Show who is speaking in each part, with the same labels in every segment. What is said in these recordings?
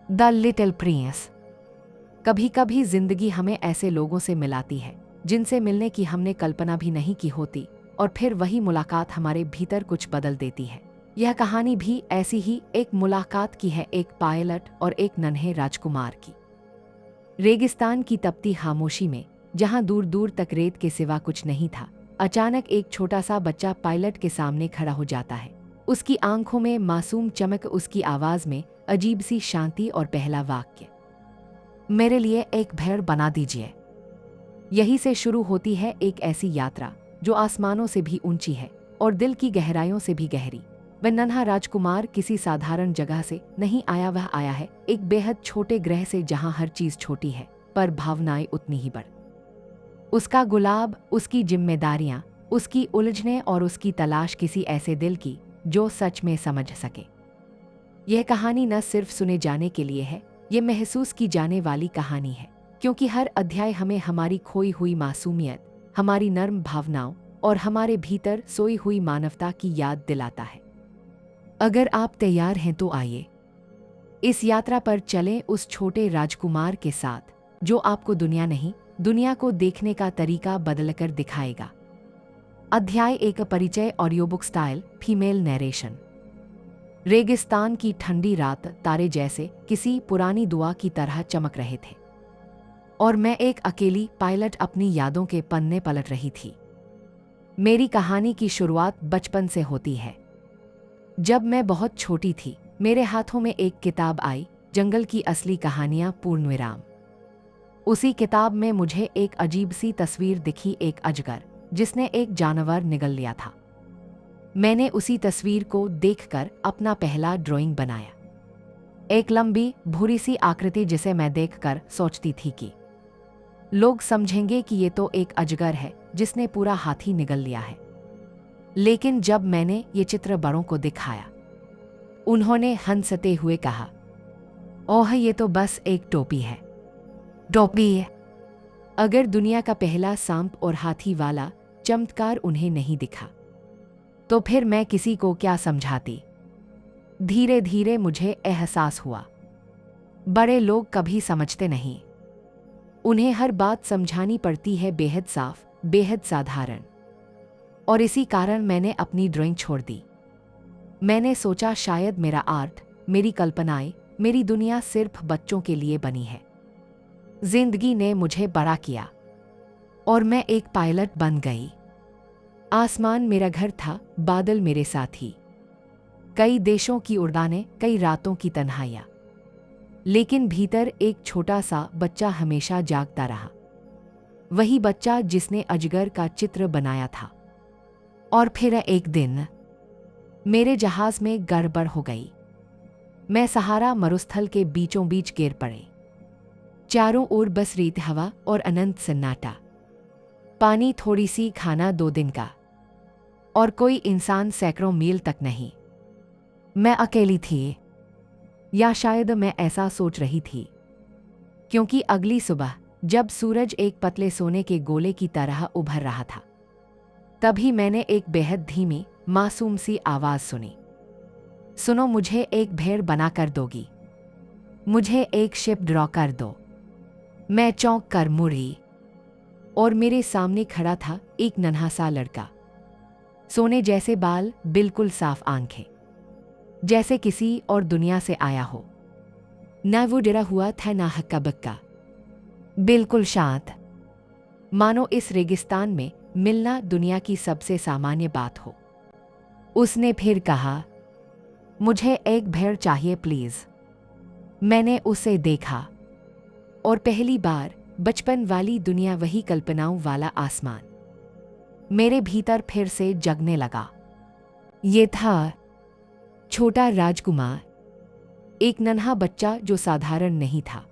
Speaker 1: The little Prince. कभी कभी जिंदगी हमें ऐसे लोगों से मिलाती है जिनसे मिलने की हमने कल्पना भी नहीं की होती, और फिर वही मुलाकात हमारे भीतर कुछ बदल देती है। यह कहानी भी ऐसी ही एक मुलाकात की है, एक पायलट और एक नन्हे राजकुमार की। रेगिस्तान की तपती खामोशी में, जहां दूर दूर तक रेत के सिवा कुछ नहीं था, अचानक एक छोटा सा बच्चा पायलट के सामने खड़ा हो जाता है। उसकी आंखों में मासूम चमक, उसकी आवाज में अजीब सी शांति, और पहला वाक्य, मेरे लिए एक भेड़ बना दीजिए। यही से शुरू होती है एक ऐसी यात्रा जो आसमानों से भी ऊंची है और दिल की गहराइयों से भी गहरी। वह नन्हा राजकुमार किसी साधारण जगह से नहीं आया, वह आया है एक बेहद छोटे ग्रह से, जहां हर चीज छोटी है पर भावनाएं उतनी ही बड़। उसका गुलाब, उसकी जिम्मेदारियां, उसकी उलझनें और उसकी तलाश किसी ऐसे दिल की जो सच में समझ सके। यह कहानी न सिर्फ सुने जाने के लिए है, ये महसूस की जाने वाली कहानी है, क्योंकि हर अध्याय हमें हमारी खोई हुई मासूमियत, हमारी नर्म भावनाओं और हमारे भीतर सोई हुई मानवता की याद दिलाता है। अगर आप तैयार हैं तो आइए इस यात्रा पर चलें उस छोटे राजकुमार के साथ जो आपको दुनिया नहीं, दुनिया को देखने का तरीका बदलकर दिखाएगा। अध्याय 1, परिचय, audio book style, female narration. रेगिस्तान की ठंडी रात तारे जैसे किसी पुरानी दुआ की तरह चमक रहे थे, और मैं एक अकेली पायलट अपनी यादों के पन्ने पलट रही थी। मेरी कहानी की शुरुआत बचपन से होती है। जब मैं बहुत छोटी थी, मेरे हाथों में एक किताब आई, जंगल की असली कहानियां, पूर्णविराम। उसी किताब में मुझे एक अजीब सी तस्वीर दिखी, एक अजगर जिसने एक जानवर निगल लिया था। मैंने उसी तस्वीर को देखकर अपना पहला ड्राइंग बनाया। एक लंबी भूरी सी आकृति जिसे मैं देखकर सोचती थी कि लोग समझेंगे कि ये तो एक अजगर है जिसने पूरा हाथी निगल लिया है। लेकिन जब मैंने ये चित्र बड़ों को दिखाया, उन्होंने हंसते हुए कहा, ओह, ये तो बस एक टोपी है। टोपी है। अगर दुनिया का पहला सांप और हाथी वाला चमत्कार उन्हें नहीं दिखा, तो फिर मैं किसी को क्या समझाती। धीरे धीरे मुझे एहसास हुआ, बड़े लोग कभी समझते नहीं। उन्हें हर बात समझानी पड़ती है, बेहद साफ, बेहद साधारण। और इसी कारण मैंने अपनी ड्राइंग छोड़ दी। मैंने सोचा शायद मेरा आर्ट, मेरी कल्पनाएं, मेरी दुनिया सिर्फ बच्चों के लिए बनी है। जिंदगी ने मुझे बड़ा किया और मैं एक पायलट बन गई। आसमान मेरा घर था, बादल मेरे साथी, कई देशों की उड़ानें, कई रातों की तन्हाइयां। लेकिन भीतर एक छोटा सा बच्चा हमेशा जागता रहा, वही बच्चा जिसने अजगर का चित्र बनाया था। और फिर एक दिन मेरे जहाज में गड़बड़ हो गई। मैं सहारा मरुस्थल के बीचों बीच गिर पड़े। चारों ओर बस रेत, हवा और अनंत सन्नाटा। पानी, थोड़ी सी खाना 2 दिन का, और कोई इंसान सैकड़ों मील तक नहीं। मैं अकेली थी, या शायद मैं ऐसा सोच रही थी, क्योंकि अगली सुबह जब सूरज एक पतले सोने के गोले की तरह उभर रहा था, तभी मैंने एक बेहद धीमी, मासूम सी आवाज सुनी, सुनो, मुझे एक भेड़ बना कर दोगी? मुझे एक शिप ड्रॉ कर दो। मैं चौंक कर मुड़ी, और मेरे सामने खड़ा था एक नन्हा सा लड़का। सोने जैसे बाल, बिल्कुल साफ आंखें, जैसे किसी और दुनिया से आया हो। न वो डरा हुआ था, ना हक्का बक्का, बिल्कुल शांत, मानो इस रेगिस्तान में मिलना दुनिया की सबसे सामान्य बात हो। उसने फिर कहा, मुझे एक भेड़ चाहिए प्लीज। मैंने उसे देखा, और पहली बार बचपन वाली दुनिया, वही कल्पनाओं वाला आसमान, मेरे भीतर फिर से जगने लगा। ये था छोटा राजकुमार, एक नन्हा बच्चा जो साधारण नहीं था,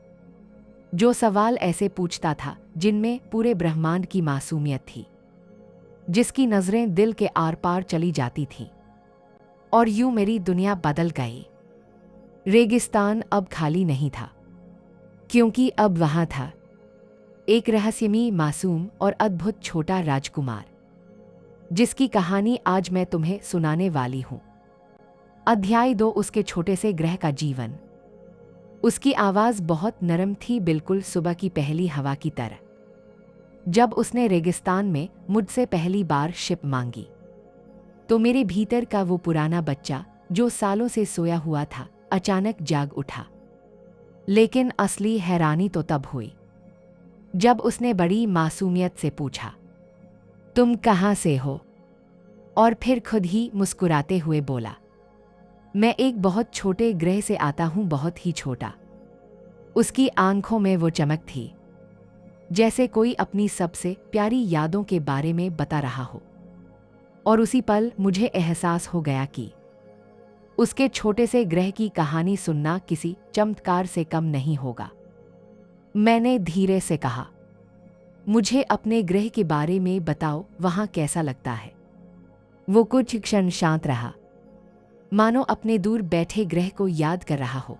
Speaker 1: जो सवाल ऐसे पूछता था जिनमें पूरे ब्रह्मांड की मासूमियत थी, जिसकी नजरें दिल के आर पार चली जाती थीं। और यूं मेरी दुनिया बदल गई। रेगिस्तान अब खाली नहीं था, क्योंकि अब वहां था एक रहस्यमयी, मासूम और अद्भुत छोटा राजकुमार, जिसकी कहानी आज मैं तुम्हें सुनाने वाली हूं। अध्याय 2, उसके छोटे से ग्रह का जीवन। उसकी आवाज़ बहुत नरम थी, बिल्कुल सुबह की पहली हवा की तरह। जब उसने रेगिस्तान में मुझसे पहली बार शिप मांगी तो मेरे भीतर का वो पुराना बच्चा जो सालों से सोया हुआ था अचानक जाग उठा। लेकिन असली हैरानी तो तब हुई जब उसने बड़ी मासूमियत से पूछा, तुम कहाँ से हो? और फिर खुद ही मुस्कुराते हुए बोला, मैं एक बहुत छोटे ग्रह से आता हूँ, बहुत ही छोटा। उसकी आंखों में वो चमक थी जैसे कोई अपनी सबसे प्यारी यादों के बारे में बता रहा हो। और उसी पल मुझे एहसास हो गया कि उसके छोटे से ग्रह की कहानी सुनना किसी चमत्कार से कम नहीं होगा। मैंने धीरे से कहा, मुझे अपने ग्रह के बारे में बताओ, वहाँ कैसा लगता है? वो कुछ क्षण शांत रहा, मानो अपने दूर बैठे ग्रह को याद कर रहा हो।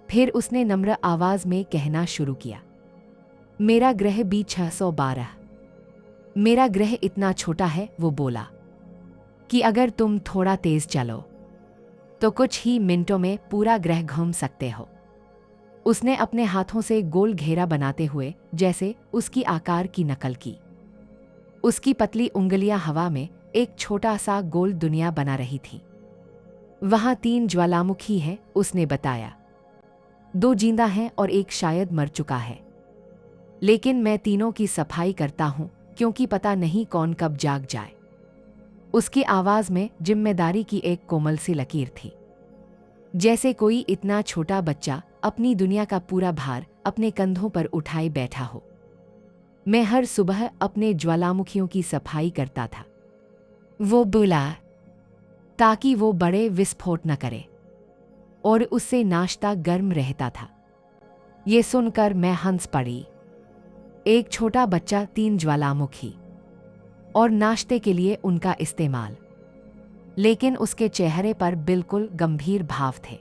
Speaker 1: फिर उसने नम्र आवाज में कहना शुरू किया, मेरा ग्रह भी 612। मेरा ग्रह इतना छोटा है, वो बोला, कि अगर तुम थोड़ा तेज चलो तो कुछ ही मिनटों में पूरा ग्रह घूम सकते हो। उसने अपने हाथों से गोल घेरा बनाते हुए जैसे उसकी आकार की नकल की। उसकी पतली उंगलियां हवा में एक छोटा सा गोल दुनिया बना रही थी। वहां 3 ज्वालामुखी हैं, उसने बताया। 2 जिंदा हैं और एक शायद मर चुका है। लेकिन मैं तीनों की सफाई करता हूं क्योंकि पता नहीं कौन कब जाग जाए। उसकी आवाज में जिम्मेदारी की एक कोमल सी लकीर थी, जैसे कोई इतना छोटा बच्चा अपनी दुनिया का पूरा भार अपने कंधों पर उठाए बैठा हो। मैं हर सुबह अपने ज्वालामुखियों की सफाई करता था, वो बोला, ताकि वो बड़े विस्फोट न करे, और उससे नाश्ता गर्म रहता था। ये सुनकर मैं हंस पड़ी। एक छोटा बच्चा, 3 ज्वालामुखी और नाश्ते के लिए उनका इस्तेमाल। लेकिन उसके चेहरे पर बिल्कुल गंभीर भाव थे,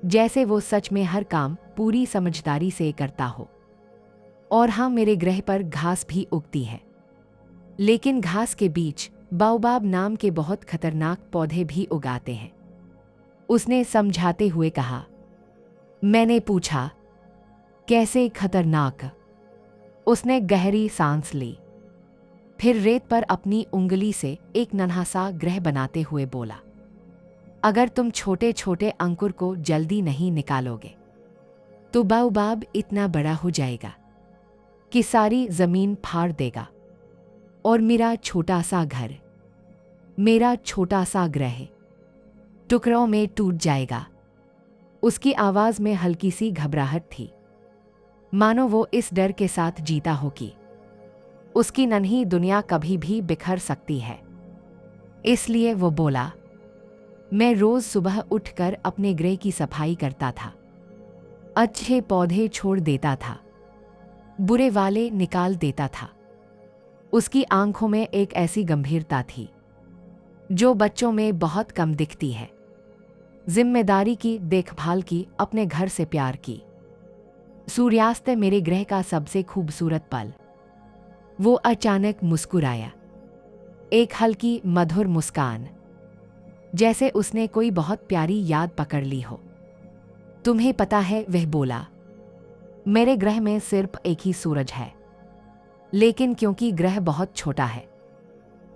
Speaker 1: जैसे वो सच में हर काम पूरी समझदारी से करता हो। और हाँ, मेरे ग्रह पर घास भी उगती है, लेकिन घास के बीच बाओबाब नाम के बहुत खतरनाक पौधे भी उगाते हैं, उसने समझाते हुए कहा। मैंने पूछा, कैसे खतरनाक? उसने गहरी सांस ली, फिर रेत पर अपनी उंगली से एक नन्हा सा ग्रह बनाते हुए बोला, अगर तुम छोटे छोटे अंकुर को जल्दी नहीं निकालोगे तो बाओबाब इतना बड़ा हो जाएगा कि सारी जमीन फाड़ देगा। और मेरा छोटा सा घर, मेरा छोटा सा ग्रह टुकड़ों में टूट जाएगा। उसकी आवाज में हल्की सी घबराहट थी, मानो वो इस डर के साथ जीता हो कि उसकी नन्ही दुनिया कभी भी बिखर सकती है। इसलिए वो बोला, मैं रोज सुबह उठकर अपने ग्रह की सफाई करता था, अच्छे पौधे छोड़ देता था, बुरे वाले निकाल देता था। उसकी आंखों में एक ऐसी गंभीरता थी जो बच्चों में बहुत कम दिखती है। जिम्मेदारी की, देखभाल की, अपने घर से प्यार की। सूर्यास्त मेरे ग्रह का सबसे खूबसूरत पल। वो अचानक मुस्कुराया, एक हल्की मधुर मुस्कान, जैसे उसने कोई बहुत प्यारी याद पकड़ ली हो। तुम्हें पता है, वह बोला, मेरे ग्रह में सिर्फ एक ही सूरज है, लेकिन क्योंकि ग्रह बहुत छोटा है,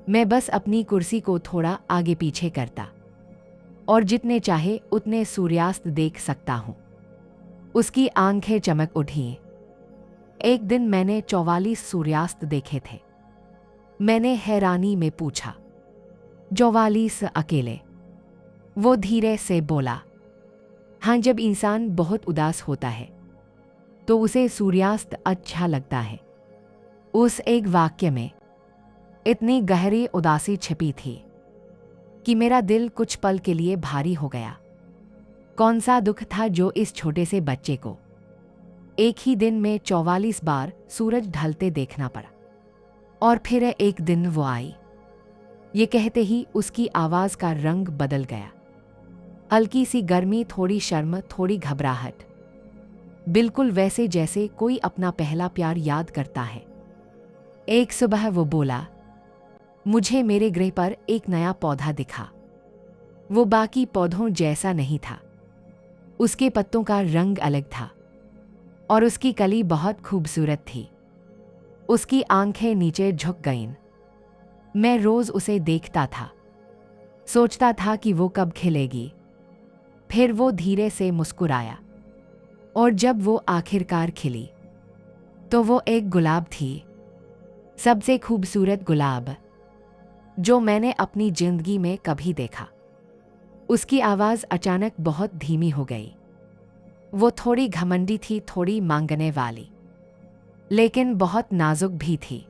Speaker 1: मैं बस अपनी कुर्सी को थोड़ा आगे पीछे करता और जितने चाहे उतने सूर्यास्त देख सकता हूं। उसकी आंखें चमक उठी। एक दिन मैंने 44 सूर्यास्त देखे थे। मैंने हैरानी में पूछा, 44 अकेले? वो धीरे से बोला, हाँ, जब इंसान बहुत उदास होता है तो उसे सूर्यास्त अच्छा लगता है। उस एक वाक्य में इतनी गहरी उदासी छिपी थी कि मेरा दिल कुछ पल के लिए भारी हो गया। कौन सा दुख था जो इस छोटे से बच्चे को एक ही दिन में 44 बार सूरज ढलते देखना पड़ा? और फिर एक दिन वो आई। ये कहते ही उसकी आवाज का रंग बदल गया। हल्की सी गर्मी, थोड़ी शर्म, थोड़ी घबराहट, बिल्कुल वैसे जैसे कोई अपना पहला प्यार याद करता है। एक सुबह वो बोला, मुझे मेरे ग्रह पर एक नया पौधा दिखा। वो बाकी पौधों जैसा नहीं था। उसके पत्तों का रंग अलग था और उसकी कली बहुत खूबसूरत थी। उसकी आंखें नीचे झुक गईं। मैं रोज उसे देखता था, सोचता था कि वो कब खिलेगी। फिर वो धीरे से मुस्कुराया और जब वो आखिरकार खिली तो वो एक गुलाब थी, सबसे खूबसूरत गुलाब जो मैंने अपनी जिंदगी में कभी देखा। उसकी आवाज़ अचानक बहुत धीमी हो गई। वो थोड़ी घमंडी थी, थोड़ी मांगने वाली, लेकिन बहुत नाजुक भी थी।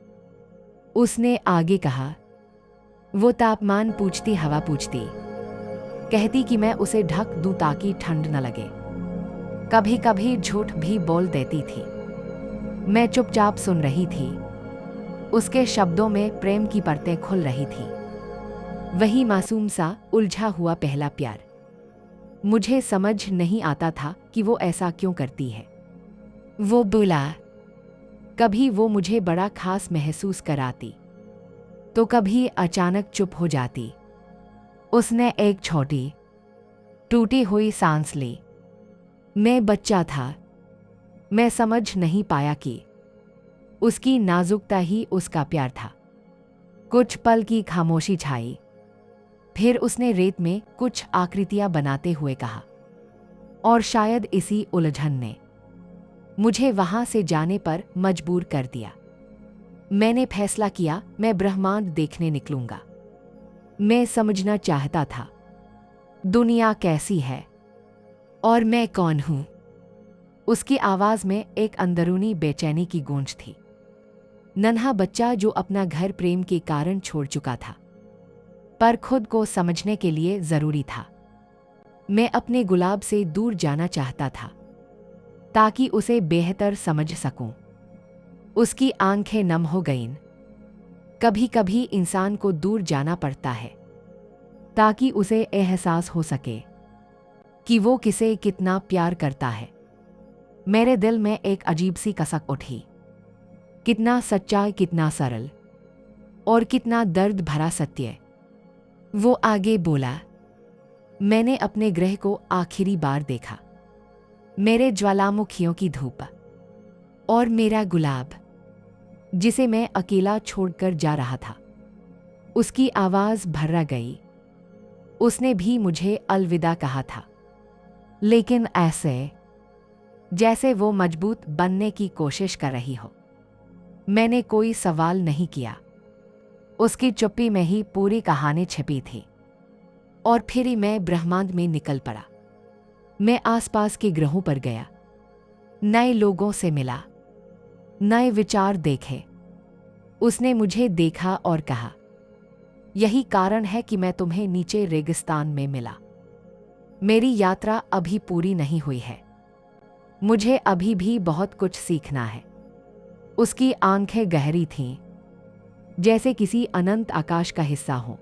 Speaker 1: उसने आगे कहा, वो तापमान पूछती, हवा पूछती, कहती कि मैं उसे ढक दूं ताकि ठंड न लगे। कभी कभी झूठ भी बोल देती थी। मैं चुपचाप सुन रही थी। उसके शब्दों में प्रेम की परतें खुल रही थी, वही मासूम सा उलझा हुआ पहला प्यार। मुझे समझ नहीं आता था कि वो ऐसा क्यों करती है। वो बोला, कभी वो मुझे बड़ा खास महसूस कराती तो कभी अचानक चुप हो जाती। उसने एक छोटी टूटी हुई सांस ली। मैं बच्चा था, मैं समझ नहीं पाया कि उसकी नाजुकता ही उसका प्यार था। कुछ पल की खामोशी छाई, फिर उसने रेत में कुछ आकृतियां बनाते हुए कहा, और शायद इसी उलझन ने मुझे वहां से जाने पर मजबूर कर दिया। मैंने फैसला किया, मैं ब्रह्मांड देखने निकलूंगा। मैं समझना चाहता था दुनिया कैसी है और मैं कौन हूं। उसकी आवाज में एक अंदरूनी बेचैनी की गूंज थी। नन्हा बच्चा जो अपना घर प्रेम के कारण छोड़ चुका था, पर खुद को समझने के लिए जरूरी था। मैं अपने गुलाब से दूर जाना चाहता था ताकि उसे बेहतर समझ सकूं। उसकी आंखें नम हो गईं। कभी कभी इंसान को दूर जाना पड़ता है ताकि उसे एहसास हो सके कि वो किसे कितना प्यार करता है। मेरे दिल में एक अजीब सी कसक उठी। कितना सच्चा, कितना सरल और कितना दर्द भरा सत्य। वो आगे बोला, मैंने अपने ग्रह को आखिरी बार देखा, मेरे ज्वालामुखियों की धूप और मेरा गुलाब जिसे मैं अकेला छोड़कर जा रहा था। उसकी आवाज भर्रा गई। उसने भी मुझे अलविदा कहा था, लेकिन ऐसे जैसे वो मजबूत बनने की कोशिश कर रही हो। मैंने कोई सवाल नहीं किया। उसकी चुप्पी में ही पूरी कहानी छिपी थी। और फिर ही मैं ब्रह्मांड में निकल पड़ा। मैं आसपास के ग्रहों पर गया, नए लोगों से मिला, नए विचार देखे। उसने मुझे देखा और कहा, यही कारण है कि मैं तुम्हें नीचे रेगिस्तान में मिला। मेरी यात्रा अभी पूरी नहीं हुई है, मुझे अभी भी बहुत कुछ सीखना है। उसकी आंखें गहरी थीं, जैसे किसी अनंत आकाश का हिस्सा हो।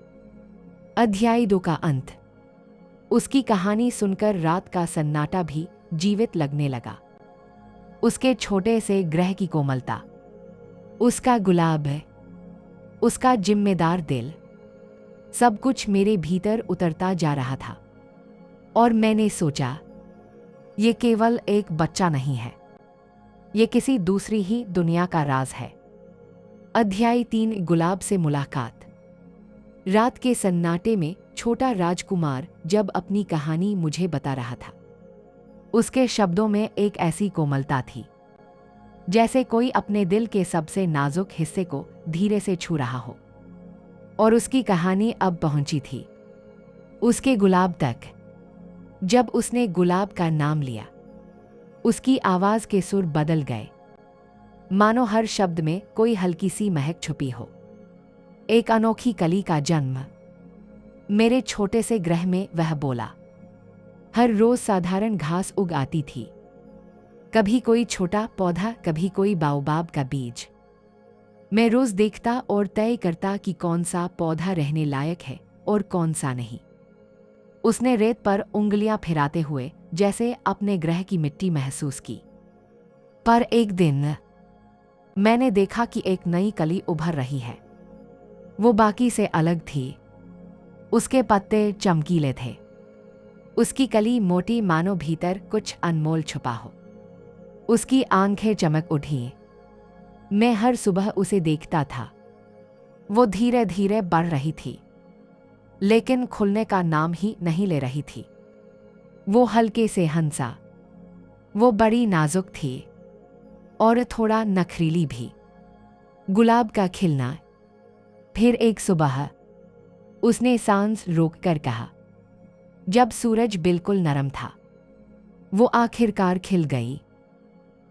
Speaker 1: अध्याय 2 का अंत। उसकी कहानी सुनकर रात का सन्नाटा भी जीवित लगने लगा। उसके छोटे से ग्रह की कोमलता, उसका गुलाब है, उसका जिम्मेदार दिल, सब कुछ मेरे भीतर उतरता जा रहा था। और मैंने सोचा, ये केवल एक बच्चा नहीं है, ये किसी दूसरी ही दुनिया का राज है। अध्याय 3, गुलाब से मुलाकात। रात के सन्नाटे में छोटा राजकुमार जब अपनी कहानी मुझे बता रहा था, उसके शब्दों में एक ऐसी कोमलता थी जैसे कोई अपने दिल के सबसे नाजुक हिस्से को धीरे से छू रहा हो। और उसकी कहानी अब पहुंची थी उसके गुलाब तक। जब उसने गुलाब का नाम लिया, उसकी आवाज के सुर बदल गए, मानो हर शब्द में कोई हल्की सी महक छुपी हो। एक अनोखी कली का जन्म। मेरे छोटे से ग्रह में, वह बोला। हर रोज साधारण घास उग आती थी, कभी कोई छोटा पौधा, कभी कोई बाओबाब का बीज। मैं रोज देखता और तय करता कि कौन सा पौधा रहने लायक है और कौन सा नहीं। उसने रेत पर उंगलियां फिराते हुए जैसे अपने ग्रह की मिट्टी महसूस की। पर एक दिन मैंने देखा कि एक नई कली उभर रही है। वो बाकी से अलग थी। उसके पत्ते चमकीले थे, उसकी कली मोटी मानो भीतर कुछ अनमोल छुपा हो। उसकी आंखें चमक उठी। मैं हर सुबह उसे देखता था। वो धीरे धीरे बढ़ रही थी, लेकिन खुलने का नाम ही नहीं ले रही थी। वो हल्के से हंसा। वो बड़ी नाजुक थी और थोड़ा नखरीली भी। गुलाब का खिलना। फिर एक सुबह उसने सांस रोककर कहा, जब सूरज बिल्कुल नरम था, वो आखिरकार खिल गई।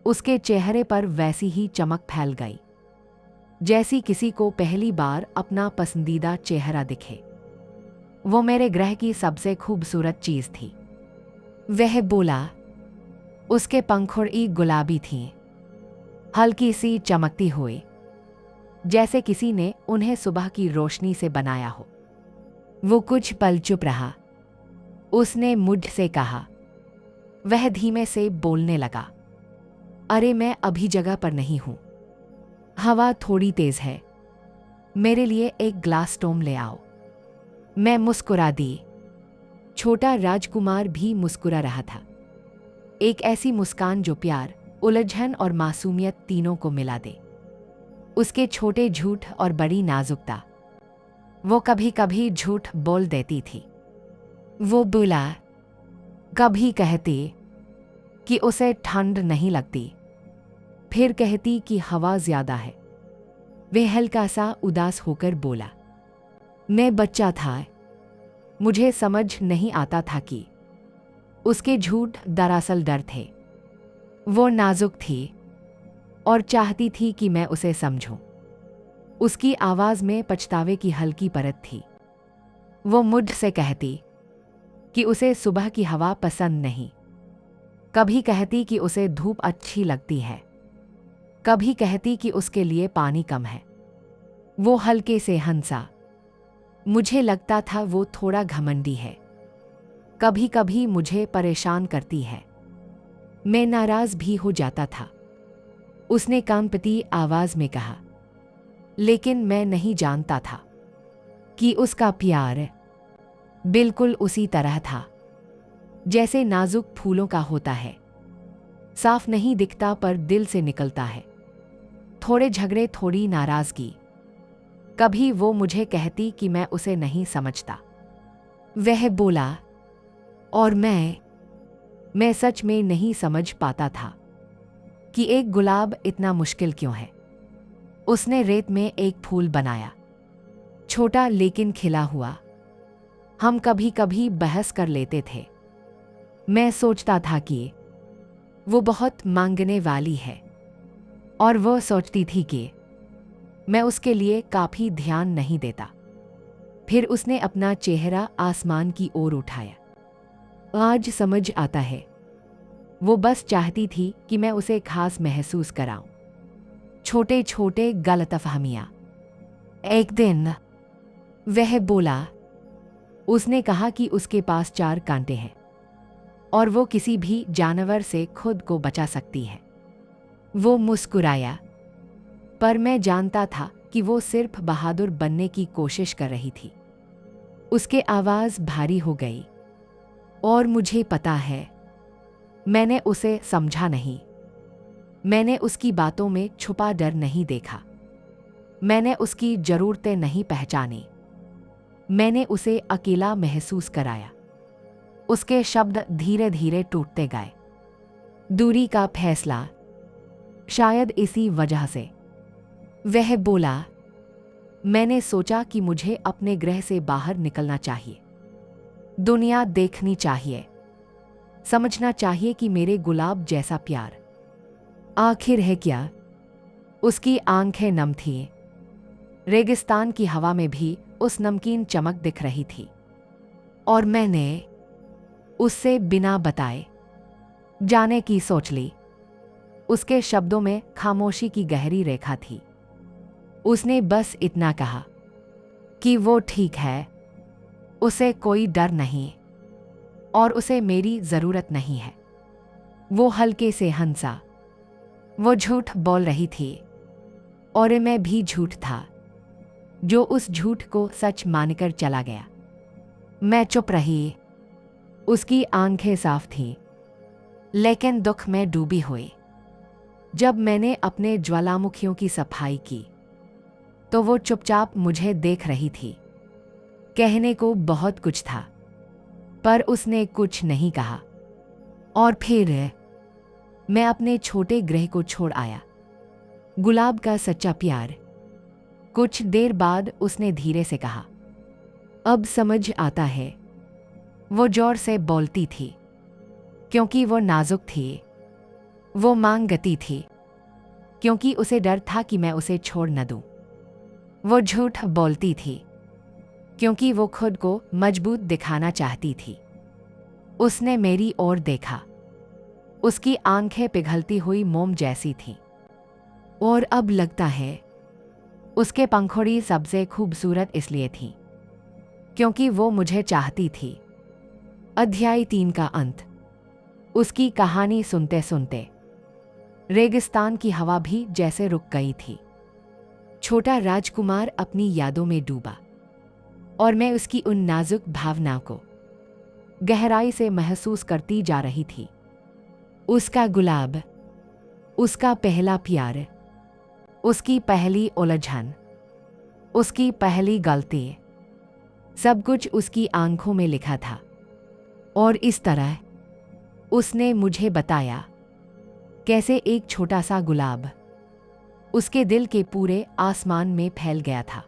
Speaker 1: उसके चेहरे पर वैसी ही चमक फैल गई, जैसी किसी को पहली बार अपना पसंदीदा चेहरा दिखे। वो मेरे ग्रह की सबसे खूबसूरत चीज थी, वह बोला। उसके पंखुड़ी गुलाबी थीं, हल्की सी चमकती हुई, जैसे किसी ने उन्हें सुबह की रोशनी से बनाया हो। वो कुछ पल चुप रहा। उसने मुझसे कहा। वह धीमे से बोलने लगा, अरे मैं अभी जगह पर नहीं हूं। हवा थोड़ी तेज है। मेरे लिए एक ग्लास टोम ले आओ। मैं मुस्कुरा दी। छोटा राजकुमार भी मुस्कुरा रहा था। एक ऐसी मुस्कान जो प्यार, उलझन और मासूमियत तीनों को मिला दे। उसके छोटे झूठ और बड़ी नाजुकता। वो कभी कभी झूठ बोल देती थी। वो बोला, कभी कहती कि उसे ठंड नहीं लगती, फिर कहती कि हवा ज्यादा है। वे हल्का सा उदास होकर बोला, मैं बच्चा था, मुझे समझ नहीं आता था कि उसके झूठ दरअसल डर थे। वो नाजुक थी और चाहती थी कि मैं उसे समझूं। उसकी आवाज में पछतावे की हल्की परत थी। वो मुझसे कहती कि उसे सुबह की हवा पसंद नहीं, कभी कहती कि उसे धूप अच्छी लगती है, कभी कहती कि उसके लिए पानी कम है। वो हल्के से हंसा। मुझे लगता था वो थोड़ा घमंडी है, कभी कभी मुझे परेशान करती है। मैं नाराज भी हो जाता था। उसने कांपती आवाज में कहा, लेकिन मैं नहीं जानता था कि उसका प्यार बिल्कुल उसी तरह था जैसे नाजुक फूलों का होता है, साफ नहीं दिखता पर दिल से निकलता है। थोड़े झगड़े, थोड़ी नाराजगी। कभी वो मुझे कहती कि मैं उसे नहीं समझता। वह बोला, और मैं सच में नहीं समझ पाता था कि एक गुलाब इतना मुश्किल क्यों है। उसने रेत में एक फूल बनाया, छोटा लेकिन खिला हुआ। हम कभी कभी बहस कर लेते थे। मैं सोचता था कि वो बहुत मांगने वाली है, और वो सोचती थी कि मैं उसके लिए काफी ध्यान नहीं देता। फिर उसने अपना चेहरा आसमान की ओर उठाया। आज समझ आता है, वो बस चाहती थी कि मैं उसे खास महसूस कराऊं। छोटे छोटे गलतफहमियां। एक दिन वह बोला, उसने कहा कि उसके पास 4 कांटे हैं और वो किसी भी जानवर से खुद को बचा सकती है। वो मुस्कुराया, पर मैं जानता था कि वो सिर्फ बहादुर बनने की कोशिश कर रही थी। उसके आवाज भारी हो गई। और मुझे पता है, मैंने उसे समझा नहीं। मैंने उसकी बातों में छुपा डर नहीं देखा। मैंने उसकी जरूरतें नहीं पहचानी। मैंने उसे अकेला महसूस कराया। उसके शब्द धीरे धीरे टूटते गए। दूरी का फैसला, शायद इसी वजह से। वह बोला, मैंने सोचा कि मुझे अपने ग्रह से बाहर निकलना चाहिए, दुनिया देखनी चाहिए, समझना चाहिए कि मेरे गुलाब जैसा प्यार आखिर है क्या। उसकी आंखें नम थीं। रेगिस्तान की हवा में भी उस नमकीन चमक दिख रही थी। और मैंने उससे बिना बताए जाने की सोच ली। उसके शब्दों में खामोशी की गहरी रेखा थी। उसने बस इतना कहा कि वो ठीक है, उसे कोई डर नहीं और उसे मेरी जरूरत नहीं है। वो हल्के से हंसा। वो झूठ बोल रही थी और मैं भी झूठ था, जो उस झूठ को सच मानकर चला गया। मैं चुप रही। उसकी आंखें साफ थीं, लेकिन दुख में डूबी हुई। जब मैंने अपने ज्वालामुखियों की सफाई की तो वो चुपचाप मुझे देख रही थी। कहने को बहुत कुछ था, पर उसने कुछ नहीं कहा। और फिर मैं अपने छोटे गृह को छोड़ आया। गुलाब का सच्चा प्यार। कुछ देर बाद उसने धीरे से कहा, अब समझ आता है। वो जोर से बोलती थी क्योंकि वो नाजुक थी। वो मांगती थी क्योंकि उसे डर था कि मैं उसे छोड़ न दूं। वो झूठ बोलती थी क्योंकि वो खुद को मजबूत दिखाना चाहती थी। उसने मेरी ओर देखा। उसकी आंखें पिघलती हुई मोम जैसी थीं। और अब लगता है उसके पंखुड़ी सबसे खूबसूरत इसलिए थी क्योंकि वो मुझे चाहती थी। अध्याय 3 का अंत। उसकी कहानी सुनते सुनते रेगिस्तान की हवा भी जैसे रुक गई थी। छोटा राजकुमार अपनी यादों में डूबा और मैं उसकी उन नाजुक भावनाओं को गहराई से महसूस करती जा रही थी। उसका गुलाब, उसका पहला प्यार, उसकी पहली उलझन, उसकी पहली गलती, सब कुछ उसकी आंखों में लिखा था। और इस तरह उसने मुझे बताया कैसे एक छोटा सा गुलाब उसके दिल के पूरे आसमान में फैल गया था।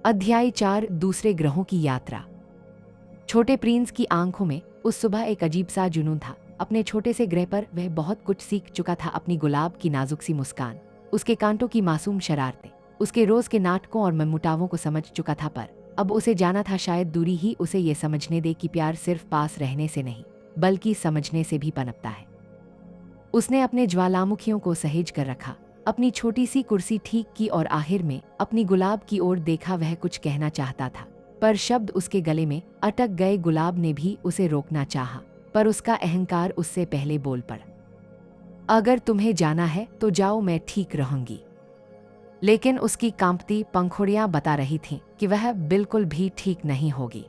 Speaker 1: अध्याय 4 दूसरे ग्रहों की यात्रा। छोटे प्रिंस की आंखों में उस सुबह एक अजीब सा जुनून था। अपने छोटे से ग्रह पर वह बहुत कुछ सीख चुका था। अपनी गुलाब की नाजुक सी मुस्कान, उसके कांटों की मासूम शरारतें, उसके रोज के नाटकों और मनमुटावों को समझ चुका था। पर अब उसे जाना था, शायद दूरी ही उसे ये समझने दे कि प्यार सिर्फ पास रहने से नहीं बल्कि समझने से भी पनपता है। उसने अपने ज्वालामुखियों को सहेज कर रखा, अपनी छोटी सी कुर्सी ठीक की और आखिर में अपनी गुलाब की ओर देखा। वह कुछ कहना चाहता था पर शब्द उसके गले में अटक गए। गुलाब ने भी उसे रोकना चाहा पर उसका अहंकार उससे पहले बोल पड़ा। अगर तुम्हें जाना है तो जाओ, मैं ठीक रहूंगी। लेकिन उसकी कांपती पंखुड़ियां बता रही थीं कि वह बिल्कुल भी ठीक नहीं होगी।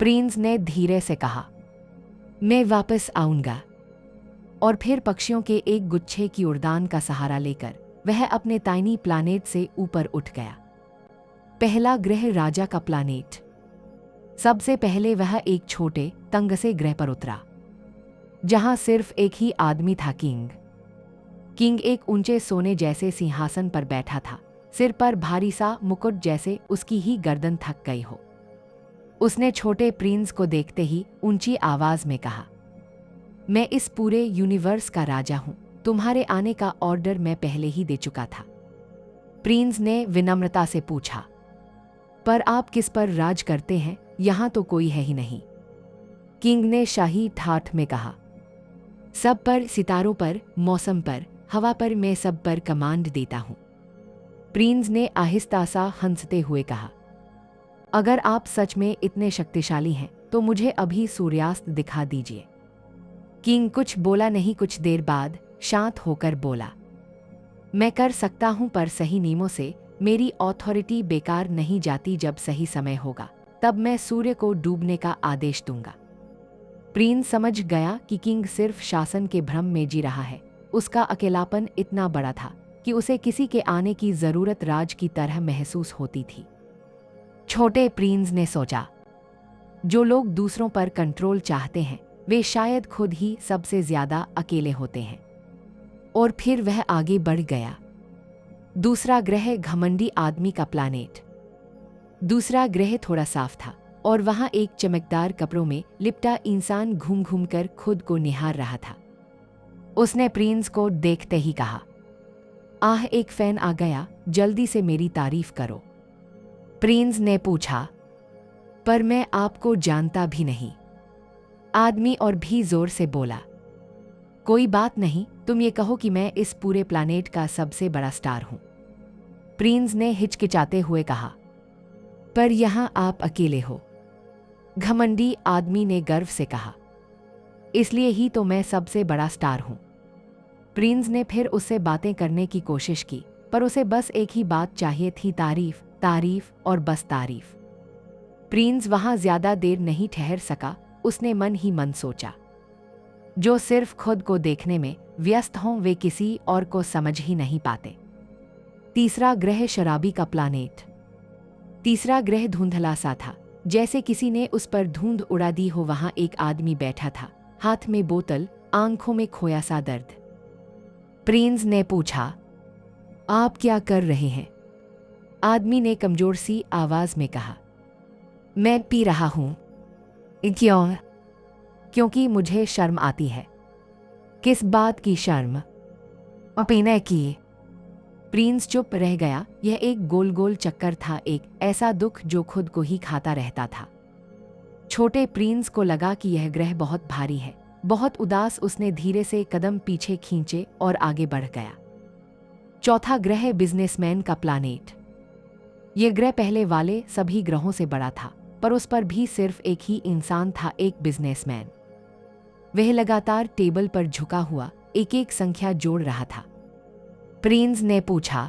Speaker 1: प्रिंस ने धीरे से कहा, मैं वापस आऊंगा। और फिर पक्षियों के एक गुच्छे की उड़ान का सहारा लेकर वह अपने टाइनी प्लैनेट से ऊपर उठ गया। पहला ग्रह राजा का प्लैनेट। सबसे पहले वह एक छोटे तंग से ग्रह पर उतरा जहां सिर्फ एक ही आदमी था, किंग एक ऊंचे सोने जैसे सिंहासन पर बैठा था, सिर पर भारी सा मुकुट जैसे उसकी ही गर्दन थक गई हो। उसने छोटे प्रिंस को देखते ही ऊंची आवाज में कहा, मैं इस पूरे यूनिवर्स का राजा हूं। तुम्हारे आने का ऑर्डर मैं पहले ही दे चुका था। प्रिंस ने विनम्रता से पूछा, पर आप किस पर राज करते हैं? यहां तो कोई है ही नहीं। किंग ने शाही ठाठ में कहा, सब पर, सितारों पर, मौसम पर, हवा पर, मैं सब पर कमांड देता हूं। प्रिंस ने आहिस्ता सा हंसते हुए कहा, अगर आप सच में इतने शक्तिशाली हैं तो मुझे अभी सूर्यास्त दिखा दीजिए। किंग कुछ बोला नहीं। कुछ देर बाद शांत होकर बोला, मैं कर सकता हूं, पर सही नियमों से। मेरी अथॉरिटी बेकार नहीं जाती। जब सही समय होगा तब मैं सूर्य को डूबने का आदेश दूंगा। प्रिंस समझ गया कि किंग सिर्फ शासन के भ्रम में जी रहा है। उसका अकेलापन इतना बड़ा था कि उसे किसी के आने की जरूरत राज की तरह महसूस होती थी। छोटे प्रिंस ने सोचा, जो लोग दूसरों पर कंट्रोल चाहते हैं वे शायद खुद ही सबसे ज्यादा अकेले होते हैं। और फिर वह आगे बढ़ गया। दूसरा ग्रह घमंडी आदमी का प्लैनेट। दूसरा ग्रह थोड़ा साफ था और वहां एक चमकदार कपड़ों में लिपटा इंसान घूम घूम कर खुद को निहार रहा था। उसने प्रिंस को देखते ही कहा, आह, एक फैन आ गया, जल्दी से मेरी तारीफ करो। प्रिंस ने पूछा, पर मैं आपको जानता भी नहीं। आदमी और भी जोर से बोला, कोई बात नहीं, तुम ये कहो कि मैं इस पूरे प्लैनेट का सबसे बड़ा स्टार हूं। प्रिंस ने हिचकिचाते हुए कहा, पर यहां आप अकेले हो। घमंडी आदमी ने गर्व से कहा, इसलिए ही तो मैं सबसे बड़ा स्टार हूं। प्रिंस ने फिर उससे बातें करने की कोशिश की पर उसे बस एक ही बात चाहिए थी, तारीफ, तारीफ और बस तारीफ। प्रिंस वहां ज्यादा देर नहीं ठहर सका उसने मन ही मन सोचा। जो सिर्फ खुद को देखने में व्यस्त हों वे किसी और को समझ ही नहीं पाते। तीसरा ग्रह शराबी का प्लानेट। तीसरा ग्रह धुंधला सा था, जैसे किसी ने उस पर धुंध उड़ा दी हो। वहां एक आदमी बैठा था, हाथ में बोतल, आंखों में खोया सा दर्द। प्रिंस ने पूछा, आप क्या कर रहे हैं? आदमी ने कमजोर सी आवाज में कहा, मैं पी रहा हूं। क्यों? क्योंकि मुझे शर्म आती है। किस बात की शर्म? पीने की। प्रिंस चुप रह गया। यह एक गोल गोल चक्कर था, एक ऐसा दुख जो खुद को ही खाता रहता था। छोटे प्रिंस को लगा कि यह ग्रह बहुत भारी है, बहुत उदास। उसने धीरे से कदम पीछे खींचे और आगे बढ़ गया। चौथा ग्रह बिजनेसमैन का प्लानेट। यह ग्रह पहले वाले सभी ग्रहों से बड़ा था, पर उस पर भी सिर्फ एक ही इंसान था, एक बिजनेसमैन। वह लगातार टेबल पर झुका हुआ एक एक संख्या जोड़ रहा था। प्रिंस ने पूछा,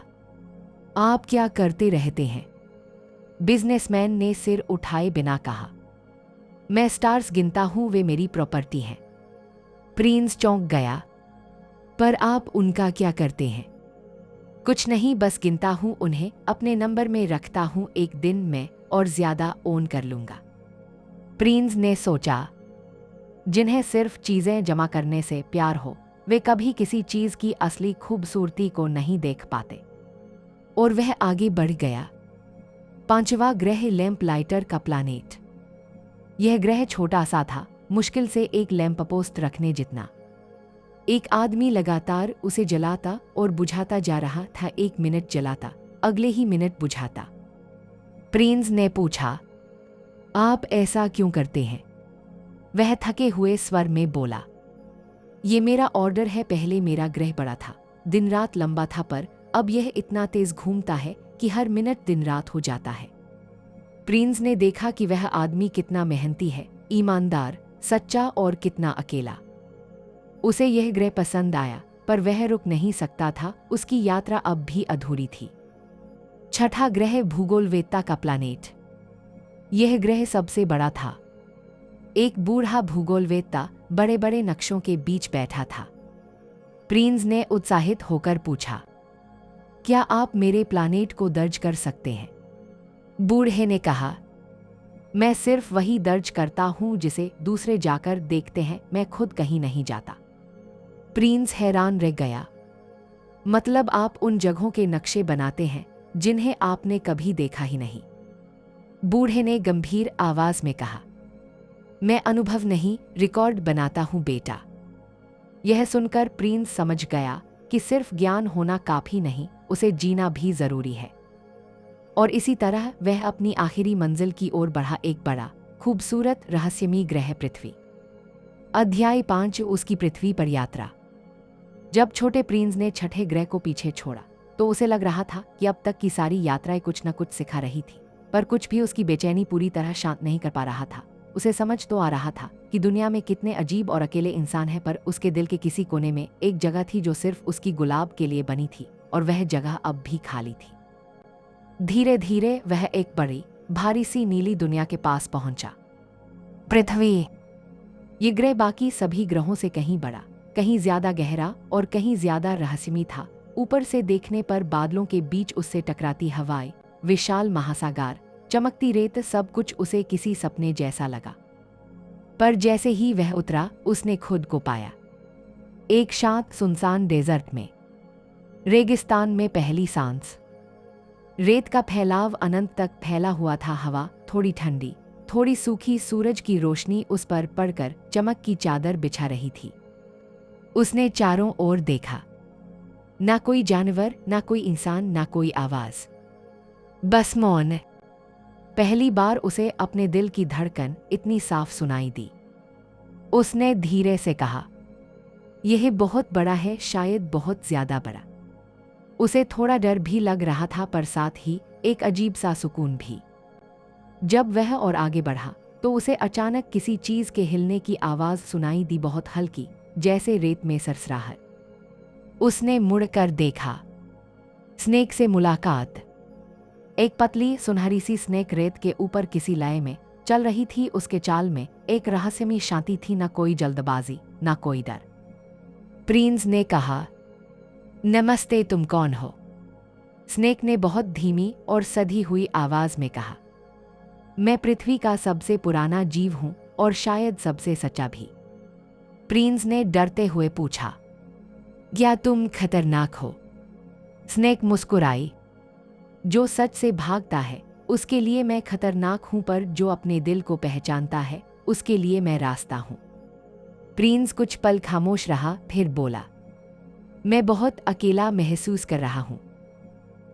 Speaker 1: आप क्या करते रहते हैं? बिजनेसमैन ने सिर उठाए बिना कहा, मैं स्टार्स गिनता हूं, वे मेरी प्रॉपर्टी हैं। प्रिंस चौंक गया, पर आप उनका क्या करते हैं? कुछ नहीं, बस गिनता हूं उन्हें, अपने नंबर में रखता हूं, एक दिन मैं और ज्यादा ओन कर लूंगा। प्रिंस ने सोचा, जिन्हें सिर्फ चीजें जमा करने से प्यार हो वे कभी किसी चीज की असली खूबसूरती को नहीं देख पाते। और वह आगे बढ़ गया। पांचवा ग्रह लैंप लाइटर का प्लानेट। यह ग्रह छोटा सा था, मुश्किल से एक लैंप पोस्ट रखने जितना। एक आदमी लगातार उसे जलाता और बुझाता जा रहा था। 1 मिनट जलाता, अगले ही मिनट बुझाता। प्रिंस ने पूछा, आप ऐसा क्यों करते हैं? वह थके हुए स्वर में बोला, ये मेरा ऑर्डर है। पहले मेरा ग्रह बड़ा था, दिन रात लंबा था, पर अब यह इतना तेज घूमता है कि हर मिनट दिन रात हो जाता है। प्रिंस ने देखा कि वह आदमी कितना मेहनती है, ईमानदार, सच्चा और कितना अकेला। उसे यह ग्रह पसंद आया, पर वह रुक नहीं सकता था। उसकी यात्रा अब भी अधूरी थी। छठा ग्रह भूगोलवेत्ता का प्लानेट। यह ग्रह सबसे बड़ा था। एक बूढ़ा भूगोलवेत्ता बड़े बड़े नक्शों के बीच बैठा था। प्रिंस ने उत्साहित होकर पूछा, क्या आप मेरे प्लानेट को दर्ज कर सकते हैं? बूढ़े ने कहा, मैं सिर्फ वही दर्ज करता हूं जिसे दूसरे जाकर देखते हैं, मैं खुद कहीं नहीं जाता। प्रिंस हैरान रह गया, मतलब आप उन जगहों के नक्शे बनाते हैं जिन्हें आपने कभी देखा ही नहीं? बूढ़े ने गंभीर आवाज में कहा, मैं अनुभव नहीं, रिकॉर्ड बनाता हूं बेटा। यह सुनकर प्रिंस समझ गया कि सिर्फ ज्ञान होना काफी नहीं, उसे जीना भी जरूरी है। और इसी तरह वह अपनी आखिरी मंजिल की ओर बढ़ा, एक बड़ा, खूबसूरत, रहस्यमयी ग्रह पृथ्वी। अध्याय 5, उसकी पृथ्वी पर यात्रा। जब छोटे प्रिंस ने छठे ग्रह को पीछे छोड़ा तो उसे लग रहा था कि अब तक की सारी यात्राएं कुछ न कुछ सिखा रही थी, पर कुछ भी उसकी बेचैनी पूरी तरह शांत नहीं कर पा रहा था। उसे समझ तो आ रहा था कि दुनिया में कितने अजीब और अकेले इंसान हैं, पर उसके दिल के किसी कोने में एक जगह थी जो सिर्फ उसकी गुलाब के लिए बनी थी, और वह जगह अब भी खाली थी। धीरे धीरे वह एक बड़ी, भारी सी नीली दुनिया के पास पहुंचा। पृथ्वी। ये ग्रह बाकी सभी ग्रहों से कहीं बड़ा, कहीं ज्यादा गहरा और कहीं ज्यादा रहस्यमयी था। ऊपर से देखने पर बादलों के बीच उससे टकराती हवाएं, विशाल महासागर, चमकती रेत, सब कुछ उसे किसी सपने जैसा लगा। पर जैसे ही वह उतरा उसने खुद को पाया एक शांत सुनसान डेजर्ट में, रेगिस्तान में पहली सांस। रेत का फैलाव अनंत तक फैला हुआ था। हवा थोड़ी ठंडी, थोड़ी सूखी, सूरज की रोशनी उस पर पड़कर चमक की चादर बिछा रही थी। उसने चारों ओर देखा, ना कोई जानवर, ना कोई इंसान, ना कोई आवाज, बस मौन। पहली बार उसे अपने दिल की धड़कन इतनी साफ सुनाई दी। उसने धीरे से कहा, यह बहुत बड़ा है, शायद बहुत ज्यादा बड़ा। उसे थोड़ा डर भी लग रहा था, पर साथ ही एक अजीब सा सुकून भी। जब वह और आगे बढ़ा तो उसे अचानक किसी चीज के हिलने की आवाज सुनाई दी, बहुत हल्की, जैसे रेत में सरसराहट। उसने मुड़कर देखा। स्नेक से मुलाकात। एक पतली सुनहरी सी स्नेक रेत के ऊपर किसी लय में चल रही थी उसके चाल में एक रहस्यमयी शांति थी, न कोई जल्दबाजी, न कोई डर। प्रिंस ने कहा, नमस्ते, तुम कौन हो? स्नेक ने बहुत धीमी और सधी हुई आवाज में कहा, मैं पृथ्वी का सबसे पुराना जीव हूं और शायद सबसे सच्चा भी। प्रिंस ने डरते हुए पूछा, क्या तुम खतरनाक हो? स्नेक मुस्कुराई, जो सच से भागता है उसके लिए मैं खतरनाक हूं, पर जो अपने दिल को पहचानता है उसके लिए मैं रास्ता हूं। प्रिंस कुछ पल खामोश रहा, फिर बोला, मैं बहुत अकेला महसूस कर रहा हूं।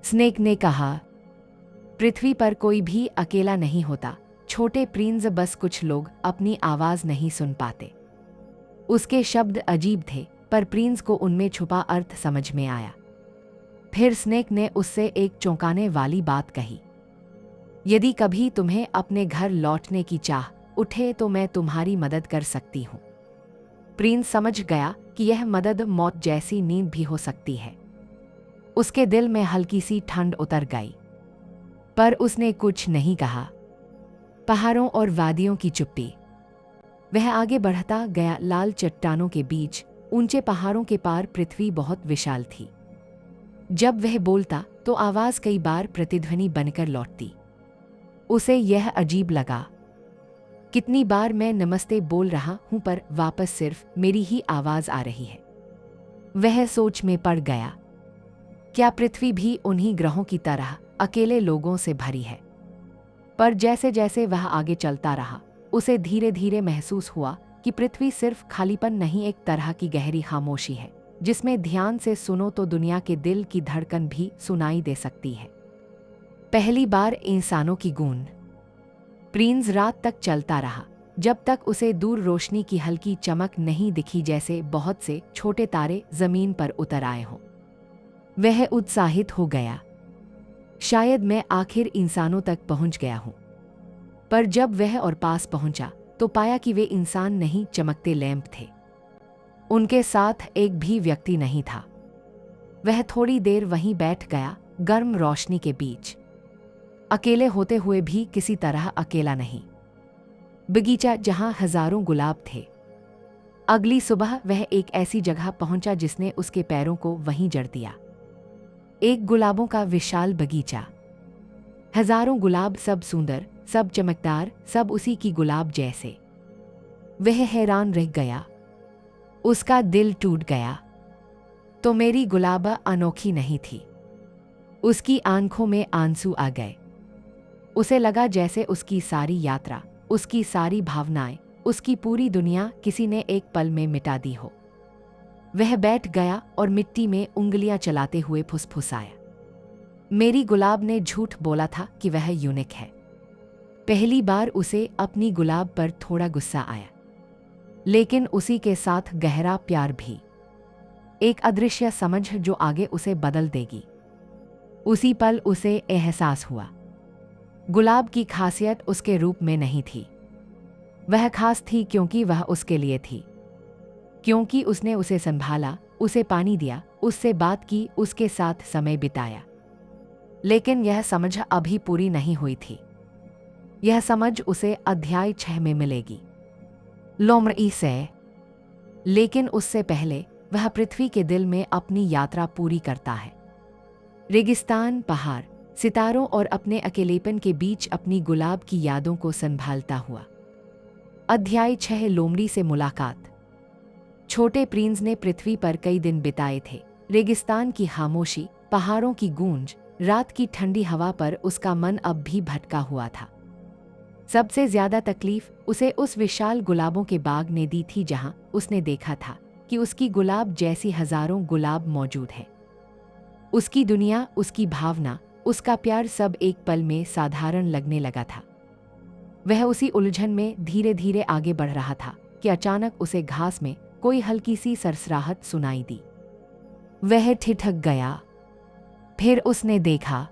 Speaker 1: स्नेक ने कहा, पृथ्वी पर कोई भी अकेला नहीं होता छोटे प्रिंस, बस कुछ लोग अपनी आवाज नहीं सुन पाते। उसके शब्द अजीब थे, पर प्रिंस को उनमें छुपा अर्थ समझ में आया। फिर स्नेक ने उससे एक चौंकाने वाली बात कही, यदि कभी तुम्हें अपने घर लौटने की चाह उठे तो मैं तुम्हारी मदद कर सकती हूं। प्रिंस समझ गया कि यह मदद मौत जैसी नींद भी हो सकती है। उसके दिल में हल्की सी ठंड उतर गई, पर उसने कुछ नहीं कहा। पहाड़ों और वादियों की चुप्पी। वह आगे बढ़ता गया, लाल चट्टानों के बीच, ऊंचे पहाड़ों के पार पृथ्वी बहुत विशाल थी। जब वह बोलता तो आवाज कई बार प्रतिध्वनि बनकर लौटती। उसे यह अजीब लगा, कितनी बार मैं नमस्ते बोल रहा हूं पर वापस सिर्फ मेरी ही आवाज आ रही है। वह सोच में पड़ गया, क्या पृथ्वी भी उन्हीं ग्रहों की तरह अकेले लोगों से भरी है? पर जैसे जैसे वह आगे चलता रहा, उसे धीरे धीरे महसूस हुआ कि पृथ्वी सिर्फ खालीपन नहीं, एक तरह की गहरी खामोशी है जिसमें ध्यान से सुनो तो दुनिया के दिल की धड़कन भी सुनाई दे सकती है। पहली बार इंसानों की गूंज। प्रिंस रात तक चलता रहा, जब तक उसे दूर रोशनी की हल्की चमक नहीं दिखी, जैसे बहुत से छोटे तारे जमीन पर उतर आए हों। वह उत्साहित हो गया, शायद मैं आखिर इंसानों तक पहुंच गया हूं। पर जब वह और पास पहुंचा तो पाया कि वे इंसान नहीं, चमकते लैंप थे। उनके साथ एक भी व्यक्ति नहीं था। वह थोड़ी देर वहीं बैठ गया, गर्म रोशनी के बीच, अकेले होते हुए भी किसी तरह अकेला नहीं। बगीचा जहां हजारों गुलाब थे। अगली सुबह वह एक ऐसी जगह पहुंचा जिसने उसके पैरों को वहीं जड़ दिया। एक गुलाबों का विशाल बगीचा, हजारों गुलाब, सब सुंदर, सब चमकदार, सब उसी की गुलाब जैसे। वह हैरान रह गया, उसका दिल टूट गया। तो मेरी गुलाब अनोखी नहीं थी। उसकी आंखों में आंसू आ गए। उसे लगा जैसे उसकी सारी यात्रा, उसकी सारी भावनाएं, उसकी पूरी दुनिया किसी ने एक पल में मिटा दी हो। वह बैठ गया और मिट्टी में उंगलियां चलाते हुए फुसफुसाया, मेरी गुलाब ने झूठ बोला था कि वह यूनिक है। पहली बार उसे अपनी गुलाब पर थोड़ा गुस्सा आया, लेकिन उसी के साथ गहरा प्यार भी। एक अदृश्य समझ जो आगे उसे बदल देगी। उसी पल उसे एहसास हुआ, गुलाब की खासियत उसके रूप में नहीं थी। वह खास थी क्योंकि वह उसके लिए थी, क्योंकि उसने उसे संभाला, उसे पानी दिया, उससे बात की, उसके साथ समय बिताया। लेकिन यह समझ अभी पूरी नहीं हुई थी। यह समझ उसे अध्याय 6 में मिलेगी, लोमड़ी से। लेकिन उससे पहले वह पृथ्वी के दिल में अपनी यात्रा पूरी करता है। रेगिस्तान, पहाड़, सितारों और अपने अकेलेपन के बीच अपनी गुलाब की यादों को संभालता हुआ। अध्याय 6, लोमड़ी से मुलाकात। छोटे प्रिंस ने पृथ्वी पर कई दिन बिताए थे। रेगिस्तान की खामोशी, पहाड़ों की गूंज, रात की ठंडी हवा पर उसका मन अब भी भटका हुआ था। सबसे ज्यादा तकलीफ उसे उस विशाल गुलाबों के बाग ने दी थी जहां उसने देखा था कि उसकी गुलाब जैसी हजारों गुलाब मौजूद है। उसकी दुनिया, उसकी भावना, उसका प्यार सब एक पल में साधारण लगने लगा था। वह उसी उलझन में धीरे धीरे आगे बढ़ रहा था कि अचानक उसे घास में कोई हल्की सी सरसराहट सुनाई दी। वह ठिठक गया। फिर उसने देखा,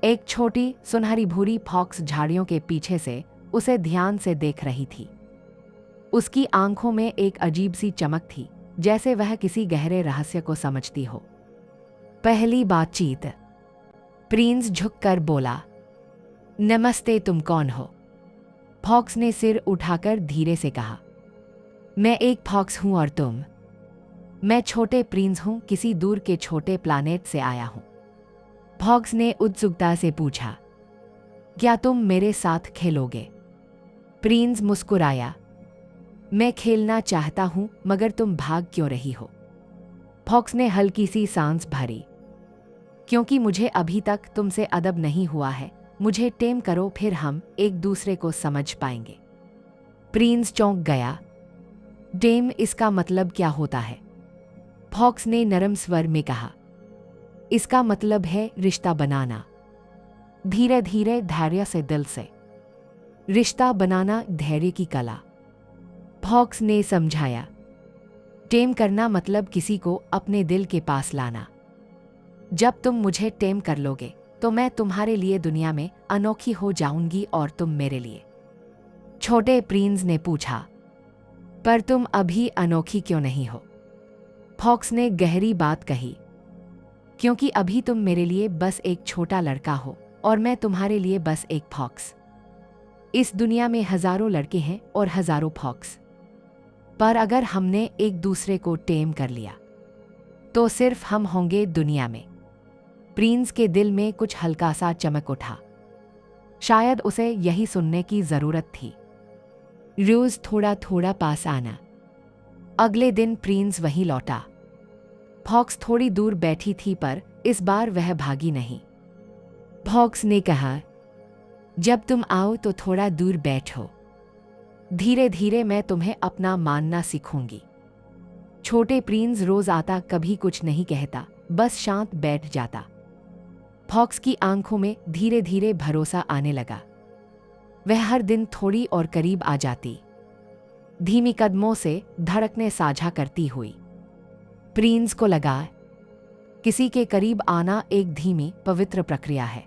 Speaker 1: एक छोटी सुनहरी भूरी फॉक्स झाड़ियों के पीछे से उसे ध्यान से देख रही थी। उसकी आंखों में एक अजीब सी चमक थी, जैसे वह किसी गहरे रहस्य को समझती हो। पहली बातचीत। प्रिंस झुककर बोला, नमस्ते, तुम कौन हो? फॉक्स ने सिर उठाकर धीरे से कहा, मैं एक फॉक्स हूं और तुम? मैं छोटे प्रिंस हूं, किसी दूर के छोटे प्लानेट से आया हूं। फॉक्स ने उत्सुकता से पूछा, क्या तुम मेरे साथ खेलोगे? प्रिंस मुस्कुराया, मैं खेलना चाहता हूं, मगर तुम भाग क्यों रही हो? फॉक्स ने हल्की सी सांस भरी, क्योंकि मुझे अभी तक तुमसे अदब नहीं हुआ है। मुझे टेम करो, फिर हम एक दूसरे को समझ पाएंगे। प्रिंस चौंक गया। टेम, इसका मतलब क्या होता है? फॉक्स ने नरम स्वर में कहा, इसका मतलब है रिश्ता बनाना। धीरे धीरे, धैर्य से, दिल से। रिश्ता बनाना धैर्य की कला। फॉक्स ने समझाया, टेम करना मतलब किसी को अपने दिल के पास लाना। जब तुम मुझे टेम कर लोगे तो मैं तुम्हारे लिए दुनिया में अनोखी हो जाऊंगी और तुम मेरे लिए। छोटे प्रिंस ने पूछा, पर तुम अभी अनोखी क्यों नहीं हो? फॉक्स ने गहरी बात कही, क्योंकि अभी तुम मेरे लिए बस एक छोटा लड़का हो और मैं तुम्हारे लिए बस एक फॉक्स। इस दुनिया में हजारों लड़के हैं और हजारों फॉक्स, पर अगर हमने एक दूसरे को टेम कर लिया तो सिर्फ हम होंगे दुनिया में। प्रिंस के दिल में कुछ हल्का सा चमक उठा। शायद उसे यही सुनने की जरूरत थी। रोज थोड़ा थोड़ा पास आना। अगले दिन प्रिंस वहीं लौटा। फॉक्स थोड़ी दूर बैठी थी, पर इस बार वह भागी नहीं। फॉक्स ने कहा, जब तुम आओ तो थोड़ा दूर बैठो। धीरे धीरे मैं तुम्हें अपना मानना सीखूंगी। छोटे प्रिंस रोज आता, कभी कुछ नहीं कहता, बस शांत बैठ जाता। फॉक्स की आंखों में धीरे धीरे भरोसा आने लगा। वह हर दिन थोड़ी और करीब आ जाती, धीमी कदमों से धड़कने साझा करती हुई। प्रिंस को लगा, किसी के करीब आना एक धीमी पवित्र प्रक्रिया है,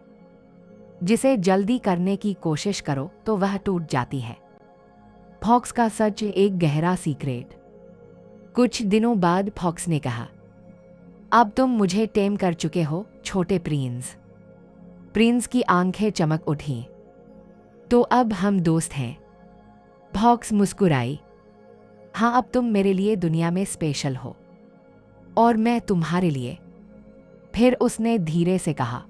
Speaker 1: जिसे जल्दी करने की कोशिश करो तो वह टूट जाती है। फॉक्स का सच एक गहरा सीक्रेट। कुछ दिनों बाद फॉक्स ने कहा, अब तुम मुझे टेम कर चुके हो छोटे प्रिंस। प्रिंस की आंखें चमक उठी, तो अब हम दोस्त हैं। फॉक्स मुस्कुराई, हाँ, अब तुम मेरे लिए दुनिया में स्पेशल हो और मैं तुम्हारे लिए। फिर उसने धीरे से कहा,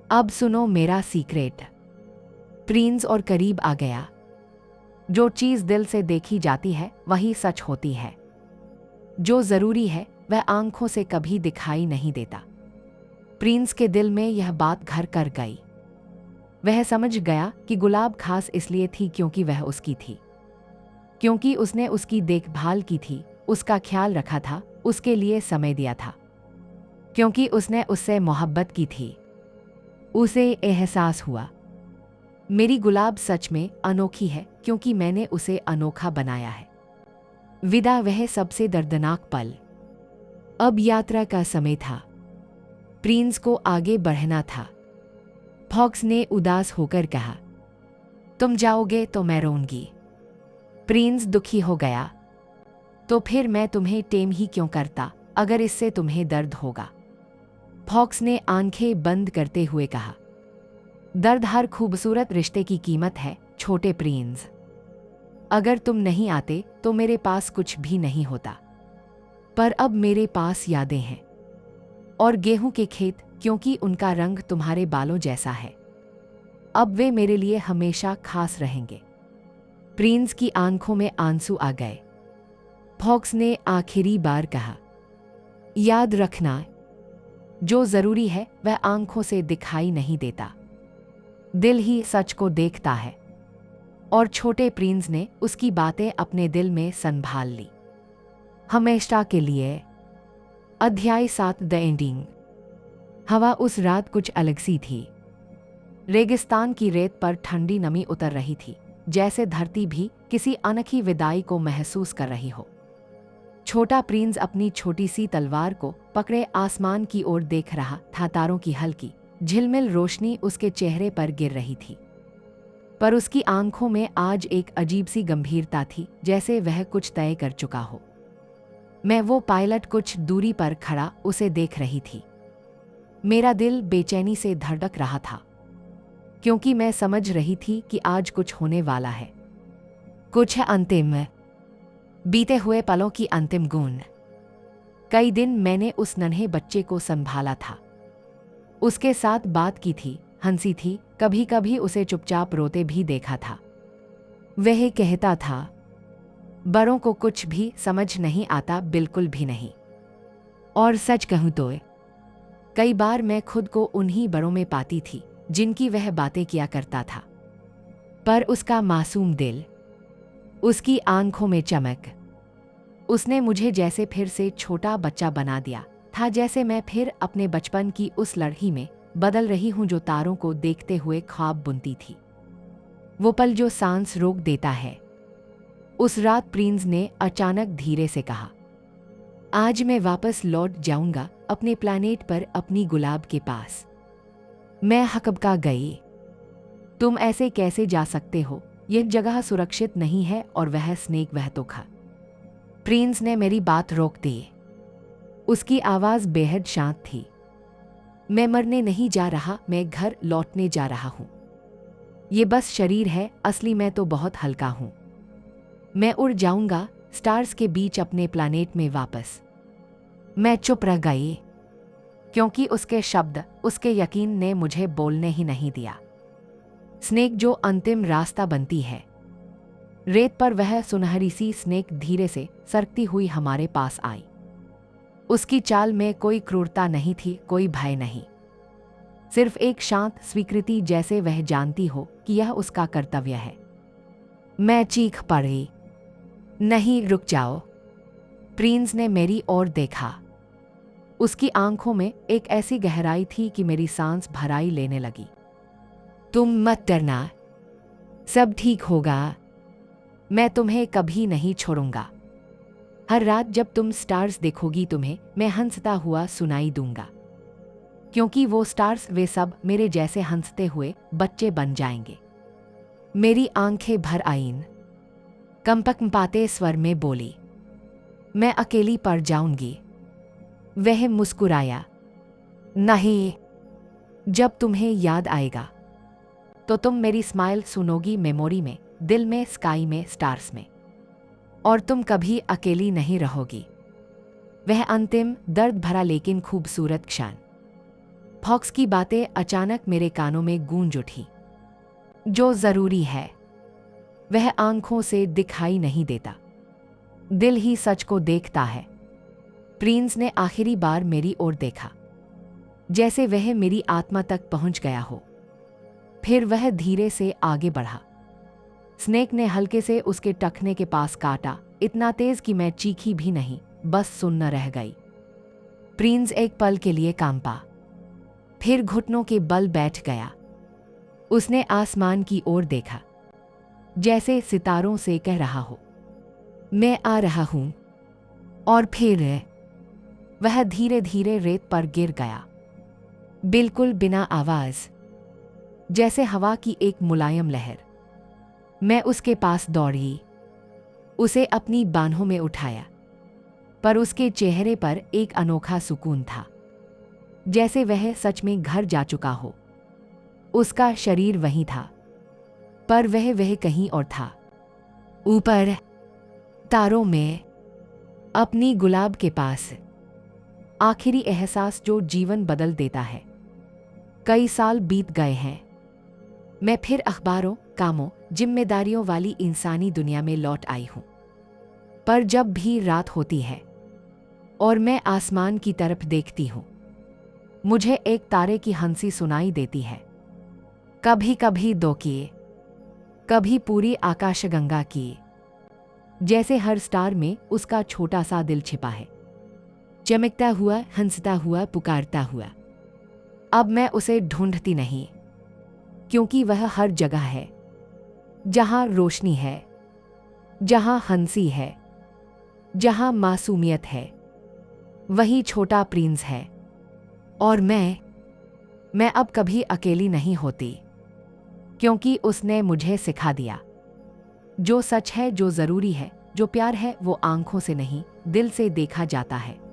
Speaker 1: अब सुनो मेरा सीक्रेट। प्रिंस और करीब आ गया। जो चीज दिल से देखी जाती है वही सच होती है। जो जरूरी है वह आंखों से कभी दिखाई नहीं देता। प्रिंस के दिल में यह बात घर कर गई। वह समझ गया कि गुलाब खास इसलिए थी क्योंकि वह उसकी थी, क्योंकि उसने उसकी देखभाल की थी, उसका ख्याल रखा था, उसके लिए समय दिया था, क्योंकि उसने उससे मोहब्बत की थी। उसे एहसास हुआ, मेरी गुलाब सच में अनोखी है क्योंकि मैंने उसे अनोखा बनाया है। विदा, वह सबसे दर्दनाक पल। अब यात्रा का समय था। प्रिंस को आगे बढ़ना था। फॉक्स ने उदास होकर कहा, तुम जाओगे तो मैं रोऊंगी। प्रिंस दुखी हो गया, तो फिर मैं तुम्हें टेम ही क्यों करता, अगर इससे तुम्हें दर्द होगा। फॉक्स ने आंखें बंद करते हुए कहा, दर्द हर खूबसूरत रिश्ते की कीमत है छोटे प्रिंस। अगर तुम नहीं आते तो मेरे पास कुछ भी नहीं होता, पर अब मेरे पास यादें हैं और गेहूं के खेत, क्योंकि उनका रंग तुम्हारे बालों जैसा है। अब वे मेरे लिए हमेशा खास रहेंगे। प्रिंस की आंखों में आंसू आ गए। फॉक्स ने आखिरी बार कहा, याद रखना, जो जरूरी है वह आंखों से दिखाई नहीं देता, दिल ही सच को देखता है। और छोटे प्रिंस ने उसकी बातें अपने दिल में संभाल ली, हमेशा के लिए। अध्याय 7, द एंडिंग। हवा उस रात कुछ अलग सी थी। रेगिस्तान की रेत पर ठंडी नमी उतर रही थी, जैसे धरती भी किसी अनोखी विदाई को महसूस कर रही हो। छोटा प्रिंस अपनी छोटी सी तलवार को पकड़े आसमान की ओर देख रहा था। तारों की हल्की झिलमिल रोशनी उसके चेहरे पर गिर रही थी, पर उसकी आंखों में आज एक अजीब सी गंभीरता थी, जैसे वह कुछ तय कर चुका हो। मैं वो पायलट कुछ दूरी पर खड़ा उसे देख रही थी। मेरा दिल बेचैनी से धड़क रहा था। क्योंकि मैं समझ रही थी कि आज कुछ होने वाला है, कुछ है अंतिम, बीते हुए पलों की अंतिम गूंज। कई दिन मैंने उस नन्हे बच्चे को संभाला था, उसके साथ बात की थी, हंसी थी, कभी कभी उसे चुपचाप रोते भी देखा था। वह कहता था, बड़ों को कुछ भी समझ नहीं आता, बिल्कुल भी नहीं। और सच कहूं तो कई बार मैं खुद को उन्हीं बड़ों में पाती थी जिनकी वह बातें किया करता था। पर उसका मासूम दिल, उसकी आंखों में चमक, उसने मुझे जैसे फिर से छोटा बच्चा बना दिया था, जैसे मैं फिर अपने बचपन की उस लड़की में बदल रही हूं जो तारों को देखते हुए ख्वाब बुनती थी। वो पल जो सांस रोक देता है। उस रात प्रिंस ने अचानक धीरे से कहा, आज मैं वापस लौट जाऊंगा अपने प्लैनेट पर, अपनी गुलाब के पास। मैं हकबका गई। तुम ऐसे कैसे जा सकते हो? यह जगह सुरक्षित नहीं है। और वह स्नेक, वह तो खा। प्रिंस ने मेरी बात रोक दी। उसकी आवाज बेहद शांत थी। मैं मरने नहीं जा रहा, मैं घर लौटने जा रहा हूं। ये बस शरीर है, असली मैं तो बहुत हल्का हूं। मैं उड़ जाऊंगा स्टार्स के बीच अपने प्लैनेट में वापस। मैं चुप रह गई, क्योंकि उसके शब्द, उसके यकीन ने मुझे बोलने ही नहीं दिया। स्नेक जो अंतिम रास्ता बनती है। रेत पर वह सुनहरी सी स्नेक धीरे से सरकती हुई हमारे पास आई। उसकी चाल में कोई क्रूरता नहीं थी, कोई भय नहीं, सिर्फ एक शांत स्वीकृति, जैसे वह जानती हो कि यह उसका कर्तव्य है। मैं चीख पड़ी, नहीं, रुक जाओ। प्रिंस ने मेरी ओर देखा। उसकी आंखों में एक ऐसी गहराई थी कि मेरी सांस भराई लेने लगी। तुम मत डरना, सब ठीक होगा। मैं तुम्हें कभी नहीं छोड़ूंगा। हर रात जब तुम स्टार्स देखोगी, तुम्हें मैं हंसता हुआ सुनाई दूंगा, क्योंकि वो स्टार्स, वे सब मेरे जैसे हंसते हुए बच्चे बन जाएंगे। मेरी आंखें भर आईं। कंपकंपाते स्वर में बोली, मैं अकेली पड़ जाऊंगी। वह मुस्कुराया, नहीं, जब तुम्हें याद आएगा तो तुम मेरी स्माइल सुनोगी, मेमोरी में, दिल में, स्काई में, स्टार्स में, और तुम कभी अकेली नहीं रहोगी। वह अंतिम दर्द भरा लेकिन खूबसूरत क्षण। फॉक्स की बातें अचानक मेरे कानों में गूंज उठी। जो जरूरी है वह आंखों से दिखाई नहीं देता, दिल ही सच को देखता है। प्रिंस ने आखिरी बार मेरी ओर देखा, जैसे वह मेरी आत्मा तक पहुंच गया हो। फिर वह धीरे से आगे बढ़ा। स्नेक ने हल्के से उसके टखने के पास काटा, इतना तेज कि मैं चीखी भी नहीं, बस सुन्न रह गई। प्रिंस एक पल के लिए कांपा, फिर घुटनों के बल बैठ गया। उसने आसमान की ओर देखा, जैसे सितारों से कह रहा हो, मैं आ रहा हूं। और फिर वह धीरे धीरे रेत पर गिर गया, बिल्कुल बिना आवाज, जैसे हवा की एक मुलायम लहर। मैं उसके पास दौड़ी, उसे अपनी बाहों में उठाया, पर उसके चेहरे पर एक अनोखा सुकून था, जैसे वह सच में घर जा चुका हो। उसका शरीर वहीं था, पर वह कहीं और था, ऊपर तारों में, अपनी गुलाब के पास। आखिरी एहसास जो जीवन बदल देता है। कई साल बीत गए हैं। मैं फिर अखबारों, कामों, जिम्मेदारियों वाली इंसानी दुनिया में लौट आई हूं। पर जब भी रात होती है और मैं आसमान की तरफ देखती हूं, मुझे एक तारे की हंसी सुनाई देती है। कभी कभी दो की, कभी पूरी आकाशगंगा की, जैसे हर स्टार में उसका छोटा सा दिल छिपा है, चमकता हुआ, हंसता हुआ, पुकारता हुआ। अब मैं उसे ढूंढती नहीं, क्योंकि वह हर जगह है, जहां रोशनी है, जहां हंसी है, जहां मासूमियत है, वही छोटा प्रिंस है। और मैं अब कभी अकेली नहीं होती, क्योंकि उसने मुझे सिखा दिया, जो सच है, जो जरूरी है, जो प्यार है, वो आंखों से नहीं, दिल से देखा जाता है।